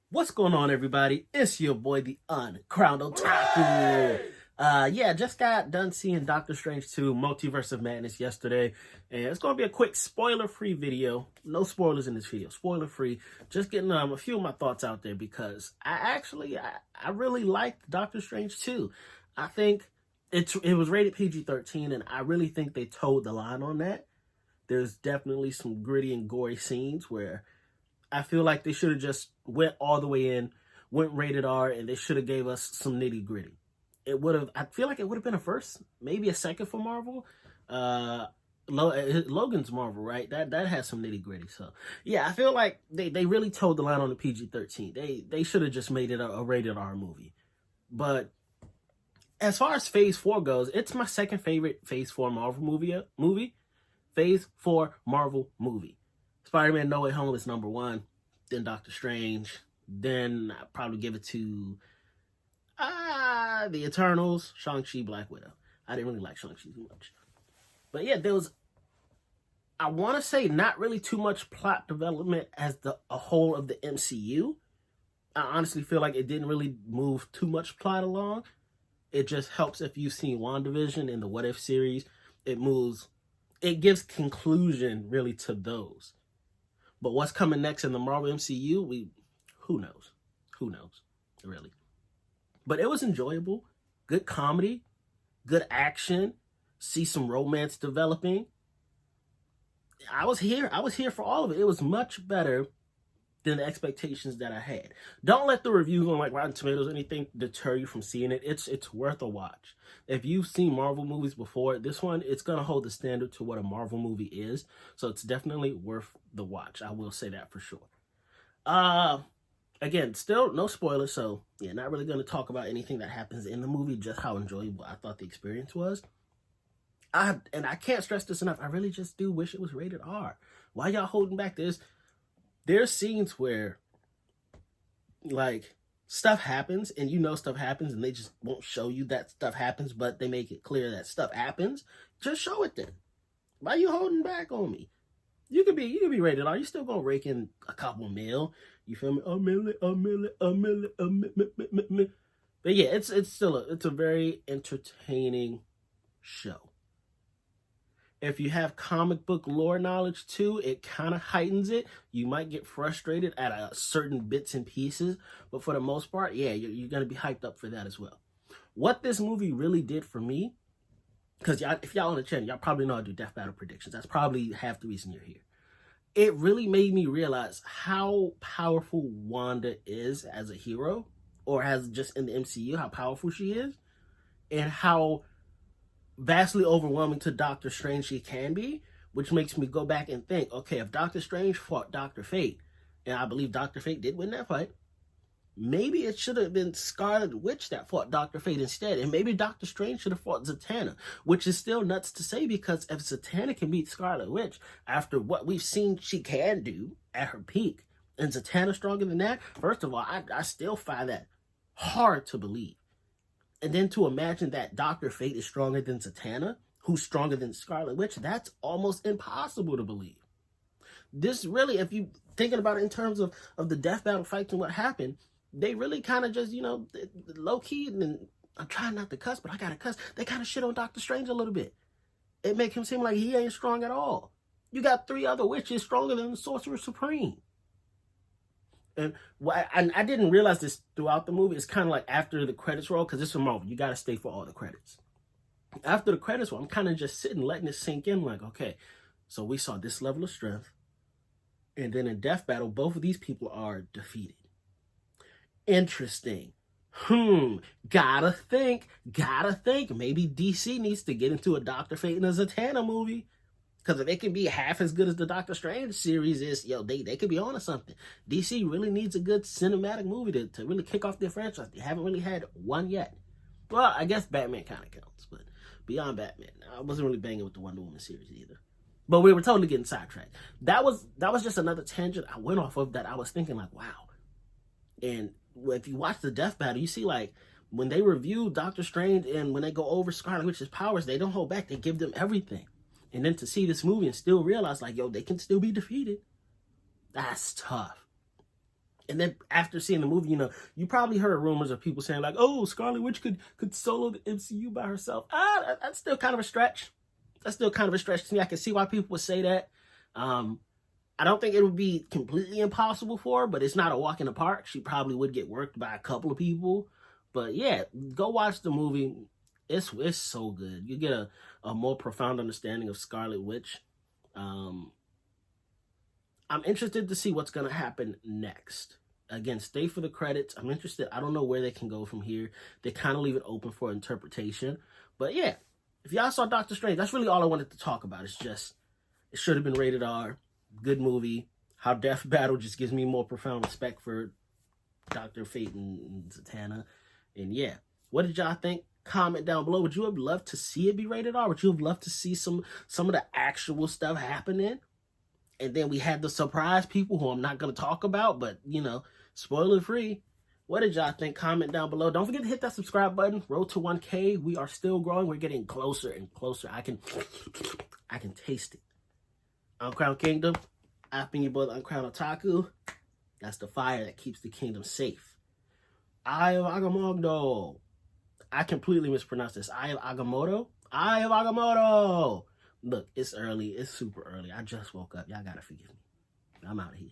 What's going on, everybody? It's your boy, the Uncrowned Otaku. Just got done seeing Doctor Strange 2 Multiverse of Madness yesterday, and it's going to be a quick spoiler-free video. No spoilers in this video, spoiler-free. Just getting a few of my thoughts out there because I really liked Doctor Strange 2. I think it was rated PG-13, and I really think they towed the line on that. There's definitely some gritty and gory scenes where I feel like they should have just went all the way in, went rated R, and they should have gave us some nitty gritty. I feel like it would have been a first, maybe a second for Marvel. Logan's Marvel, right? That has some nitty gritty. So yeah, I feel like they really towed the line on the PG-13. They should have just made it a rated R movie. But as far as Phase 4 goes, it's my second favorite Phase 4 Marvel movie. Phase 4 Marvel movie. Spider-Man No Way Home is number one, then Doctor Strange, then I'd probably give it to The Eternals, Shang-Chi, Black Widow. I didn't really like Shang-Chi too much. But yeah, there was, I want to say, not really too much plot development as a whole of the MCU. I honestly feel like it didn't really move too much plot along. It just helps if you've seen WandaVision in the What If series. It gives conclusion really to those. But what's coming next in the Marvel MCU, who knows? Who knows, really? But it was enjoyable. Good comedy, good action, see some romance developing. I was here for all of it. It was much better than the expectations that I had. Don't let the reviews on like Rotten Tomatoes or anything deter you from seeing it. It's worth a watch. If you've seen Marvel movies before, this one, it's going to hold the standard to what a Marvel movie is. So it's definitely worth the watch. I will say that for sure. Again, still no spoilers. So yeah, not really going to talk about anything that happens in the movie, just how enjoyable I thought the experience was. I can't stress this enough. I really just do wish it was rated R. Why y'all holding back this? There's scenes where, like, stuff happens, and you know stuff happens, and they just won't show you that stuff happens, but they make it clear that stuff happens. Just show it then. Why are you holding back on me? You could be rated R. You still gonna rake in a couple mil. You feel me? A million. But yeah, it's a very entertaining show. If you have comic book lore knowledge too, it kind of heightens it. You might get frustrated at certain bits and pieces, but for the most part, yeah, you're going to be hyped up for that as well. What this movie really did for me, because if y'all on the channel, y'all probably know I do Death Battle predictions. That's probably half the reason you're here. It really made me realize how powerful Wanda is as a hero, or as just in the MCU, how powerful she is, and how vastly overwhelming to Doctor Strange she can be, which makes me go back and think, okay, if Doctor Strange fought Dr. Fate, and I believe Dr. Fate did win that fight, maybe it should have been Scarlet Witch that fought Dr. Fate instead, and maybe Doctor Strange should have fought Zatanna, which is still nuts to say, because if Zatanna can beat Scarlet Witch after what we've seen she can do at her peak, and Zatanna stronger than that, first of all, I still find that hard to believe. And then to imagine that Dr. Fate is stronger than Zatanna, who's stronger than Scarlet Witch, that's almost impossible to believe. This really, if you thinking about it in terms of the death battle fights and what happened, they really kind of just, low-key, and I'm trying not to cuss, but I gotta cuss, they kind of shit on Doctor Strange a little bit. It make him seem like he ain't strong at all. You got 3 other witches stronger than the Sorcerer Supreme. And I didn't realize this throughout the movie. It's kind of like after the credits roll, because this is Marvel. You got to stay for all the credits. After the credits roll, I'm kind of just sitting, letting it sink in. Like, okay, so we saw this level of strength. And then in Death Battle, both of these people are defeated. Interesting. Gotta think. Maybe DC needs to get into a Dr. Fate and a Zatanna movie. Because if it can be half as good as the Doctor Strange series is, they could be on to something. DC really needs a good cinematic movie to really kick off their franchise. They haven't really had one yet. Well, I guess Batman kind of counts, but beyond Batman, I wasn't really banging with the Wonder Woman series either. But we were totally getting sidetracked. That was just another tangent I went off of that I was thinking like, wow. And if you watch the Death Battle, you see like when they review Doctor Strange and when they go over Scarlet Witch's powers, they don't hold back. They give them everything. And then to see this movie and still realize, like, they can still be defeated. That's tough. And then after seeing the movie, you probably heard rumors of people saying like, "Oh, Scarlet Witch could solo the MCU by herself." That's still kind of a stretch. That's still kind of a stretch to me. I can see why people would say that. I don't think it would be completely impossible for her, but it's not a walk in the park. She probably would get worked by a couple of people. But yeah, go watch the movie. It's so good. You get a more profound understanding of Scarlet Witch. I'm interested to see what's going to happen next. Again, stay for the credits. I'm interested. I don't know where they can go from here. They kind of leave it open for interpretation. But yeah, if y'all saw Doctor Strange, that's really all I wanted to talk about. It's just, it should have been rated R. Good movie. How Death Battle just gives me more profound respect for Dr. Fate and Zatanna. And yeah, what did y'all think? Comment down below. Would you have loved to see it be rated R? Would you have loved to see some of the actual stuff happening? And then we had the surprise people who I'm not going to talk about, but, spoiler free. What did y'all think? Comment down below. Don't forget to hit that subscribe button. Road to 1K. We are still growing. We're getting closer and closer. I can taste it. Uncrowned Kingdom. I've been your boy, Uncrowned Otaku. That's the fire that keeps the kingdom safe. Eye of Agamotto. I completely mispronounced this. Eye of Agamotto. Eye of Agamotto. Look, it's early. It's super early. I just woke up. Y'all gotta forgive me. I'm out of here.